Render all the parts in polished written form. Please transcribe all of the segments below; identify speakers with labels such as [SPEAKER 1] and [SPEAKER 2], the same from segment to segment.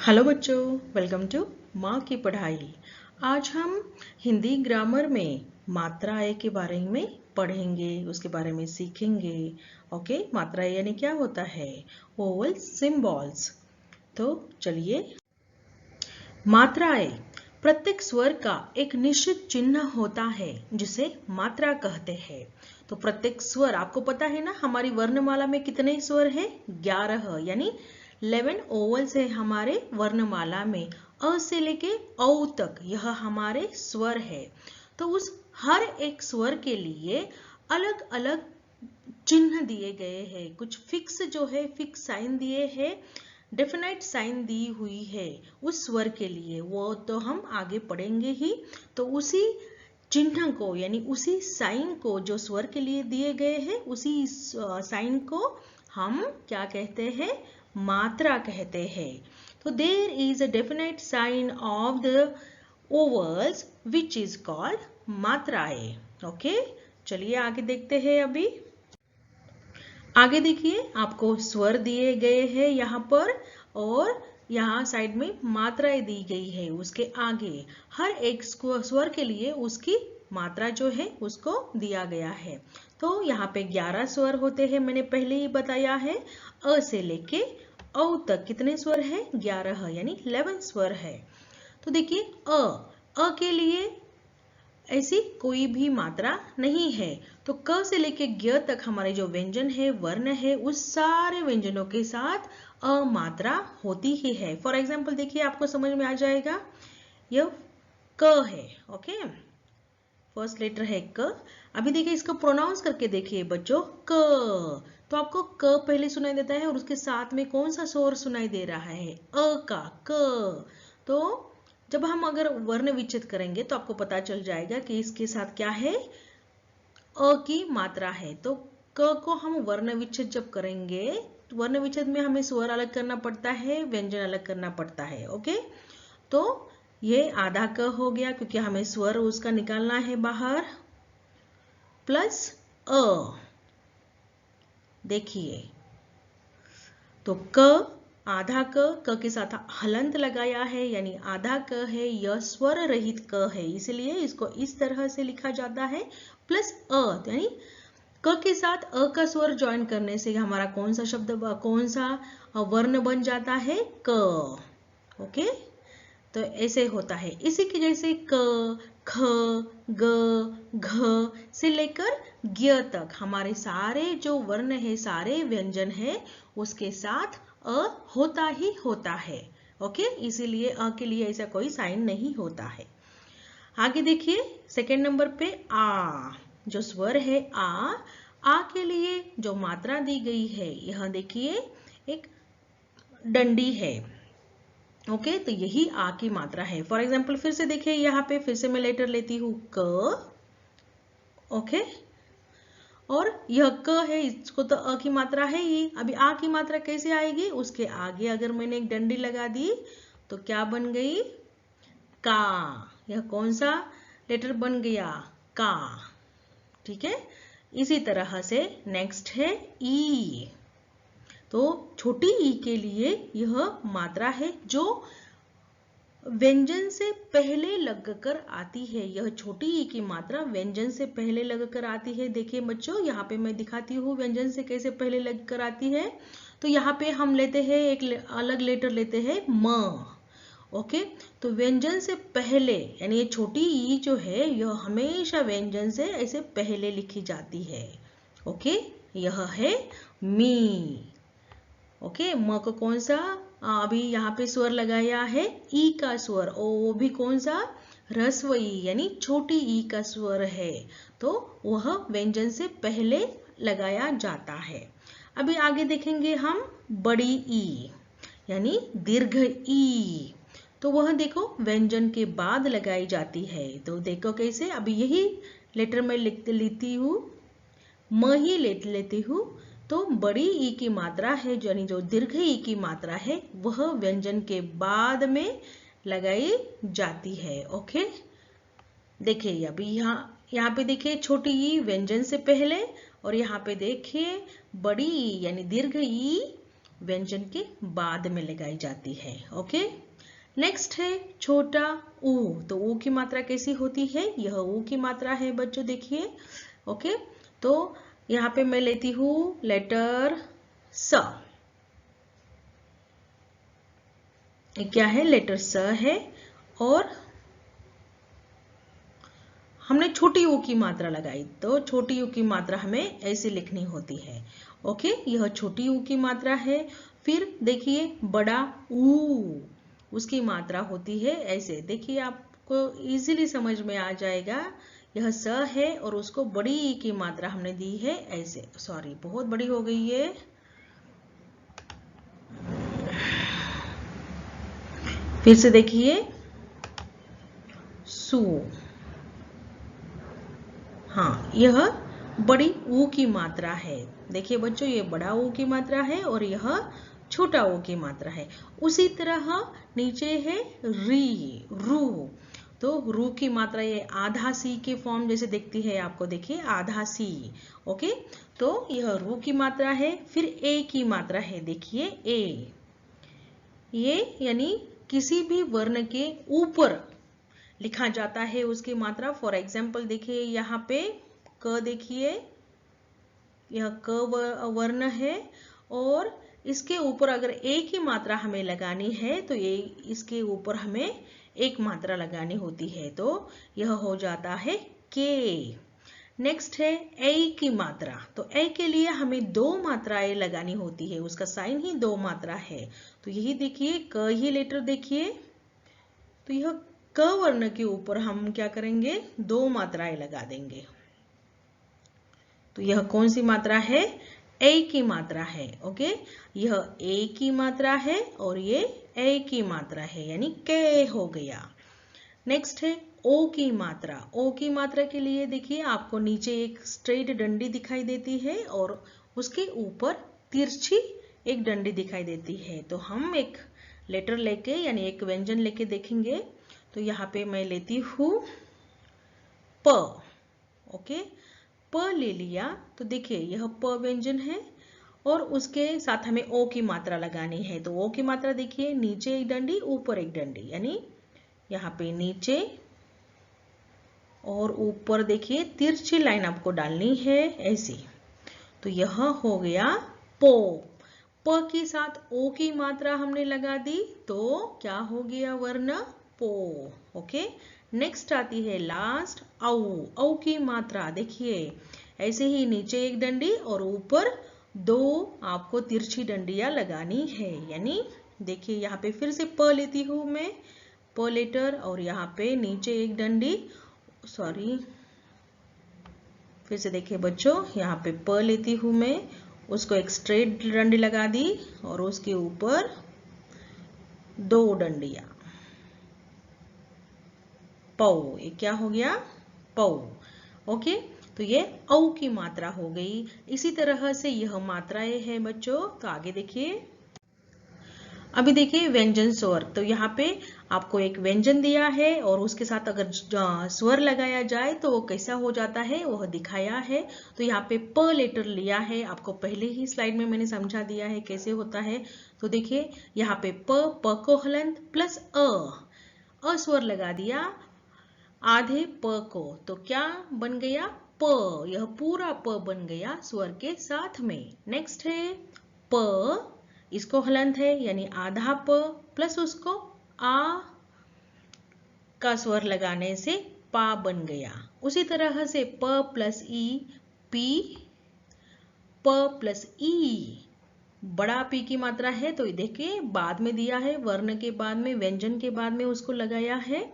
[SPEAKER 1] Hello बच्चों, welcome to माँ की पढ़ाई। आज हम हिंदी ग्रामर में मात्राएं के बारे में पढ़ेंगे, उसके बारे में सीखेंगे। ओके, मात्राएं यानी क्या होता है? Vowel symbols. तो चलिए, मात्राएं प्रत्येक स्वर का एक निश्चित चिन्ह होता है जिसे मात्रा कहते हैं। तो प्रत्येक स्वर आपको पता है ना, हमारी वर्णमाला में कितने स्वर हैं? 11, यानी 11 ओवल्स है हमारे वर्णमाला में। अ से लेके औ तक यह हमारे स्वर है। तो उस हर एक स्वर के लिए अलग अलग चिन्ह दिए गए हैं, कुछ फिक्स जो है फिक्स साइन दिए हैं, डेफिनेट साइन दी हुई है उस स्वर के लिए। वो तो हम आगे पढ़ेंगे ही। तो उसी चिन्ह को यानी उसी साइन को जो स्वर के लिए दिए गए हैं, उसी साइन को हम क्या कहते हैं? मात्रा कहते हैं। तो there is a definite sign of the vowels which is called मात्राएं। ओके, चलिए आगे देखते हैं। अभी आगे देखिए, आपको स्वर दिए गए हैं यहाँ पर, और यहाँ साइड में मात्राएं दी गई है। उसके आगे हर एक स्वर के लिए उसकी मात्रा जो है उसको दिया गया है। तो यहाँ पे 11 स्वर होते हैं, मैंने पहले ही बताया है। अ से लेके औ तक कितने स्वर है? 11, यानी 11 स्वर है। तो देखिए, अ के लिए ऐसी कोई भी मात्रा नहीं है। तो क से लेके ज्ञ तक हमारे जो व्यंजन है, वर्ण है, उस सारे व्यंजनों के साथ अ मात्रा होती ही है। फॉर एग्जाम्पल देखिए, आपको समझ में आ जाएगा। यह क है। ओके, फर्स्ट लेटर है क। अभी देखिए, इसको प्रोनाउंस करके देखिए बच्चों, क। तो आपको क पहले सुनाई देता है और उसके साथ में कौन सा स्वर सुनाई दे रहा है? अ का, क। तो जब हम अगर वर्ण विच्छेद करेंगे तो आपको पता चल जाएगा कि इसके साथ क्या है? अ की मात्रा है। तो क को हम वर्ण विच्छेद जब करेंगे, वर्ण विच्छेद में हमें स्वर अलग करना पड़ता है, व्यंजन अलग करना पड़ता है। ओके, तो ये आधा क हो गया क्योंकि हमें स्वर उसका निकालना है बाहर, प्लस अ। देखिए, तो क, आधा क के साथ हलंत लगाया है, यानी आधा क है। यह स्वर रहित क है, इसलिए इसको इस तरह से लिखा जाता है, प्लस अ। यानी क के साथ अ का स्वर ज्वाइन करने से हमारा कौन सा शब्द, कौन सा वर्ण बन जाता है? क। ओके, तो ऐसे होता है। इसी की जैसे क, ख, ग, घ से लेकर ज्ञ तक हमारे सारे जो वर्ण है, सारे व्यंजन है, उसके साथ अ होता ही होता है। ओके, इसीलिए अ के लिए ऐसा कोई साइन नहीं होता है। आगे देखिए, सेकेंड नंबर पे आ, जो स्वर है आ के लिए जो मात्रा दी गई है, यह देखिए एक डंडी है। ओके, तो यही आ की मात्रा है। फॉर एग्जाम्पल फिर से देखिए, यहाँ पे फिर से मैं लेटर लेती हूँ क। ओके, और यह क है, इसको तो अ की मात्रा है ही। अभी आ की मात्रा कैसे आएगी? उसके आगे अगर मैंने एक डंडी लगा दी तो क्या बन गई? का। यह कौन सा लेटर बन गया? का। ठीक है, इसी तरह से नेक्स्ट है ई। तो छोटी ई के लिए यह मात्रा है जो व्यंजन से पहले लगकर आती है। यह छोटी ई की मात्रा व्यंजन से पहले लगकर आती है। देखिए बच्चों, यहाँ पे मैं दिखाती हूँ व्यंजन से कैसे पहले लगकर आती है। तो यहाँ पे हम लेते हैं एक अलग लेटर लेते हैं, म। ओके, तो व्यंजन से पहले यानी ये छोटी ई जो है, यह हमेशा व्यंजन से ऐसे पहले लिखी जाती है। ओके, यह है मी। ओके, म को कौन सा अभी यहाँ पे स्वर लगाया है? ई का स्वर। ओ, वो भी कौन सा? ह्रस्व ई, यानी छोटी ई का स्वर है। तो वह व्यंजन से पहले लगाया जाता है। अभी आगे देखेंगे हम बड़ी ई, यानी दीर्घ ई। तो वह देखो व्यंजन के बाद लगाई जाती है। तो देखो कैसे, अभी यही लेटर मैं लेती हूँ, म ही लेती हूँ। तो बड़ी ई की मात्रा है, यानी जो दीर्घ ई की मात्रा है, वह व्यंजन के बाद में लगाई जाती है। ओके, देखिए अभी यहाँ पे देखिए छोटी ई व्यंजन से पहले, और यहाँ पे देखिए बड़ी ई यानी दीर्घ ई व्यंजन के बाद में लगाई जाती है। ओके, नेक्स्ट है छोटा ऊ। तो ऊ की मात्रा कैसी होती है? यह ऊ की मात्रा है बच्चों, देखिए। ओके, तो यहाँ पे मैं लेती हूँ लेटर स। क्या है? लेटर स है, और हमने छोटी ऊ की मात्रा लगाई, तो छोटी ऊ की मात्रा हमें ऐसे लिखनी होती है। ओके, यह छोटी ऊ की मात्रा है। फिर देखिए बड़ा ऊ, उसकी मात्रा होती है ऐसे। देखिए आपको इजीली समझ में आ जाएगा। यह स है और उसको बड़ी ई की मात्रा हमने दी है ऐसे। सॉरी, बहुत बड़ी हो गई है। फिर से देखिए सू। हाँ, यह बड़ी ऊ की मात्रा है। देखिए बच्चों, ये बड़ा ऊ की मात्रा है और यह छोटा ऊ की मात्रा है। उसी तरह नीचे है री, रू। तो रू की मात्रा ये आधा सी के फॉर्म जैसे दिखती है आपको, देखिए आधा सी। ओके, तो यह रू की मात्रा है। फिर ए की मात्रा है, देखिए ए। ये यानी किसी भी वर्ण के ऊपर लिखा जाता है उसकी मात्रा। फॉर एग्जाम्पल देखिए यहाँ पे क, देखिए यह क वर्ण है, और इसके ऊपर अगर ए की मात्रा हमें लगानी है तो ये इसके ऊपर हमें एक मात्रा लगानी होती है, तो यह हो जाता है के। नेक्स्ट है ए की मात्रा। तो ए के लिए हमें दो मात्राएं लगानी होती है, उसका साइन ही दो मात्रा है। तो यही देखिए क ही लेटर देखिए, तो यह क वर्ण के ऊपर हम क्या करेंगे? दो मात्राएं लगा देंगे। तो यह कौन सी मात्रा है? ए की मात्रा है। ओके, यह ए की मात्रा है और ये ए की मात्रा है, यानी के हो गया। नेक्स्ट है ओ की मात्रा। ओ की मात्रा के लिए देखिए आपको नीचे एक स्ट्रेट डंडी दिखाई देती है और उसके ऊपर तिरछी एक डंडी दिखाई देती है। तो हम एक लेटर लेके यानी एक व्यंजन लेके देखेंगे। तो यहाँ पे मैं लेती हूँ प। ओके, प ले लिया। तो देखिए यह प व्यंजन है और उसके साथ हमें ओ की मात्रा लगानी है। तो ओ की मात्रा देखिए, नीचे एक डंडी ऊपर एक डंडी, यानी यहाँ पे नीचे और ऊपर देखिए तिरछी लाइन आपको डालनी है ऐसी। तो यह हो गया पो। प के साथ ओ की मात्रा हमने लगा दी, तो क्या हो गया वर्ण? पो। ओके, नेक्स्ट आती है लास्ट औ। औ की मात्रा देखिए ऐसे ही, नीचे एक डंडी और ऊपर दो आपको तिरछी डंडियां लगानी है। यानी देखिए यहाँ पे फिर से प लेती हूँ मैं, प लेटर, और यहाँ पे नीचे एक डंडी, सॉरी फिर से देखिए बच्चों, यहाँ पे प लेती हूँ मैं, उसको एक स्ट्रेट डंडी लगा दी और उसके ऊपर दो डंडियां। पौ, ये क्या हो गया? पौ। ओके, तो ये औ की मात्रा हो गई। इसी तरह से यह मात्राएं हैं बच्चों। तो आगे देखिए, अभी देखिए व्यंजन स्वर। तो यहाँ पे आपको एक व्यंजन दिया है और उसके साथ अगर स्वर लगाया जाए तो वो कैसा हो जाता है वह दिखाया है। तो यहाँ पे प लेटर लिया है, आपको पहले ही स्लाइड में मैंने समझा दिया है कैसे होता है। तो देखिए यहाँ पे प को हलंत प्लस अ स्वर लगा दिया आधे प को, तो क्या बन गया? प। यह पूरा प बन गया स्वर के साथ में। नेक्स्ट है प, इसको हलंत है यानी आधा प प्लस उसको आ का स्वर लगाने से पा बन गया। उसी तरह से प प्लस ई पी, प प्लस ई बड़ा पी की मात्रा है। तो देखिए बाद में दिया है, वर्ण के बाद में, व्यंजन के बाद में उसको लगाया है।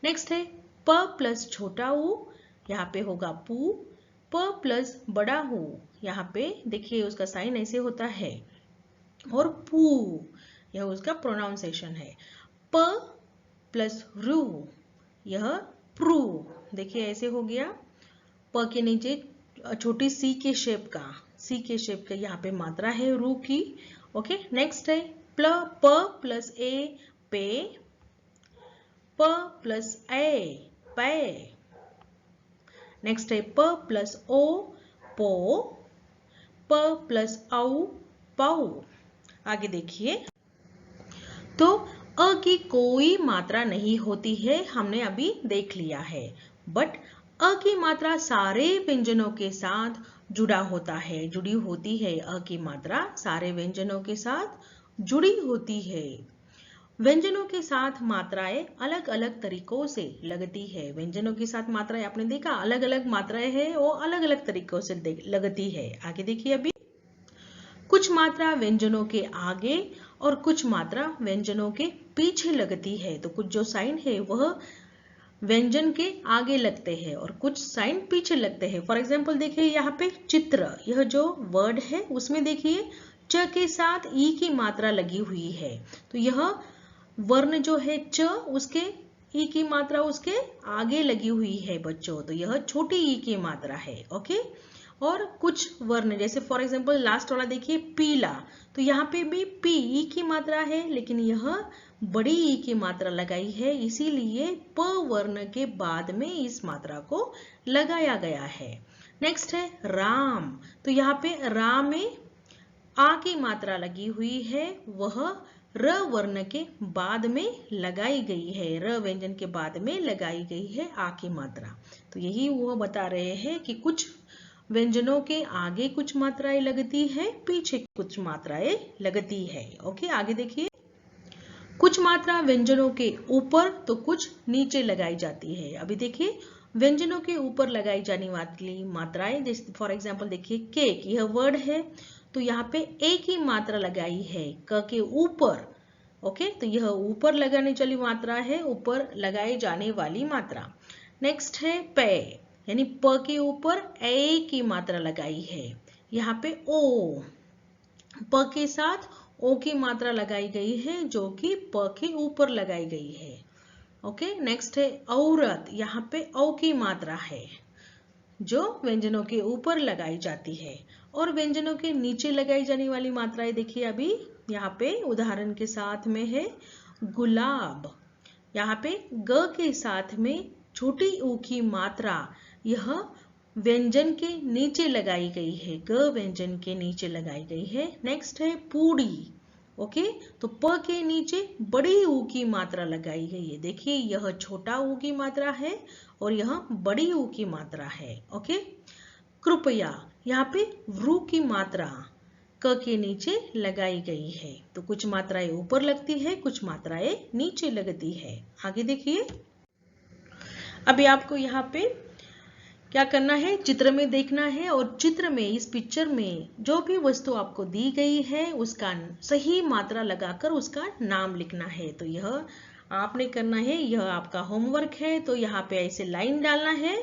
[SPEAKER 1] नेक्स्ट है प प्लस छोटा ऊ, यहाँ पे होगा पू। प प्लस बड़ा हु, यहाँ पे देखिए उसका साइन ऐसे होता है, और पू यह उसका प्रोनाउंसिएशन है। प प्लस रू, यह प्रू, देखिए ऐसे हो गया। प के नीचे छोटी सी के शेप का यहाँ पे मात्रा है रू की। ओके, नेक्स्ट है प प्लस ए पे, प प्लस ए पे। नेक्स्ट है प प्लस ओ पो, प प्लस औ पौ। आगे देखिए, तो अ की कोई मात्रा नहीं होती है, हमने अभी देख लिया है। बट अ की मात्रा सारे व्यंजनों के साथ जुड़ा होता है, जुड़ी होती है। अ की मात्रा सारे व्यंजनों के साथ जुड़ी होती है। व्यंजनों के साथ मात्राएं अलग अलग तरीकों से लगती है। व्यंजनों के साथ मात्राएं आपने देखा अलग अलग मात्राएं हैं, वो अलग अलग तरीकों से लगती है। आगे देखिए, अभी कुछ मात्रा व्यंजनों के आगे और कुछ मात्रा व्यंजनों के पीछे लगती है। तो कुछ जो साइन है वह व्यंजन के आगे लगते हैं और कुछ साइन पीछे लगते हैं। फॉर एग्जाम्पल देखिए यहाँ पे चित्र, यह जो वर्ड है उसमें देखिए च के साथ ई की मात्रा लगी हुई है। तो यह वर्ण जो है च, उसके ई की मात्रा उसके आगे लगी हुई है बच्चों, तो यह छोटी ई की मात्रा है। ओके, और कुछ वर्ण जैसे फॉर एग्जांपल लास्ट वाला देखिए पीला, तो यहाँ पे भी पी ई की मात्रा है, लेकिन यह बड़ी ई की मात्रा लगाई है, इसीलिए प वर्ण के बाद में इस मात्रा को लगाया गया है। नेक्स्ट है राम, तो यहाँ पे रा में आ की मात्रा लगी हुई है, वह र वर्ण के बाद में लगाई गई है। र व्यंजन के बाद में लगाई गई है आ की मात्रा। तो यही वो बता रहे हैं कि कुछ व्यंजनों के आगे कुछ मात्राएं लगती है, पीछे कुछ मात्राएं लगती है। ओके, आगे देखिए, कुछ मात्रा व्यंजनों के ऊपर तो कुछ नीचे लगाई जाती है। अभी देखिए व्यंजनों के ऊपर लगाई जाने वाली मात्राएं, जैसे फॉर एग्जांपल देखिए केक, यह वर्ड है तो यहाँ पे ए की मात्रा लगाई है क के ऊपर। ओके, तो यह ऊपर लगाने वाली मात्रा है, ऊपर लगाई जाने वाली मात्रा। नेक्स्ट है पे, यानी प के ऊपर ए की मात्रा लगाई है। यहाँ पे ओ, प के साथ ओ की मात्रा लगाई गई है जो कि प के ऊपर लगाई गई है। ओके, नेक्स्ट है औरत, यहाँ पे औ की मात्रा है जो व्यंजनों के ऊपर लगाई जाती है। और व्यंजनों के नीचे लगाई जाने वाली मात्राएं देखिए, अभी यहाँ पे उदाहरण के साथ में है गुलाब, यहाँ पे ग के साथ में छोटी ऊ की मात्रा यह व्यंजन के नीचे लगाई गई है, ग व्यंजन के नीचे लगाई गई है। नेक्स्ट है पूड़ी, ओके, तो प के नीचे बड़ी ऊ की मात्रा लगाई गई है। देखिए यह छोटा ऊ की मात्रा है और यह बड़ी ऊ की मात्रा है। ओके, कृपया, यहाँ पे वृ की मात्रा क के नीचे लगाई गई है। तो कुछ मात्राएं ऊपर लगती है, कुछ मात्राएं नीचे लगती है। आगे देखिए, अभी आपको यहाँ पे क्या करना है, चित्र में देखना है और चित्र में इस पिक्चर में जो भी वस्तु आपको दी गई है उसका सही मात्रा लगाकर उसका नाम लिखना है। तो यह आपने करना है, यह आपका होमवर्क है। तो यहाँ पे ऐसे लाइन डालना है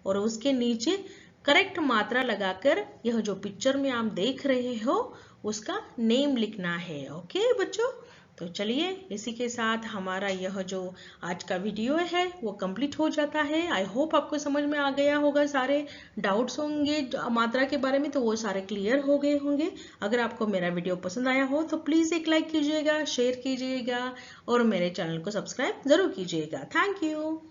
[SPEAKER 1] और उसके नीचे करेक्ट मात्रा लगाकर यह जो पिक्चर में आप देख रहे हो उसका नेम लिखना है। ओके बच्चों, तो चलिए इसी के साथ हमारा यह जो आज का वीडियो है वो कंप्लीट हो जाता है। आई होप आपको समझ में आ गया होगा, सारे डाउट्स होंगे मात्रा के बारे में तो वो सारे क्लियर हो गए होंगे। अगर आपको मेरा वीडियो पसंद आया हो तो प्लीज़ एक लाइक कीजिएगा, शेयर कीजिएगा और मेरे चैनल को सब्सक्राइब जरूर कीजिएगा। Thank you.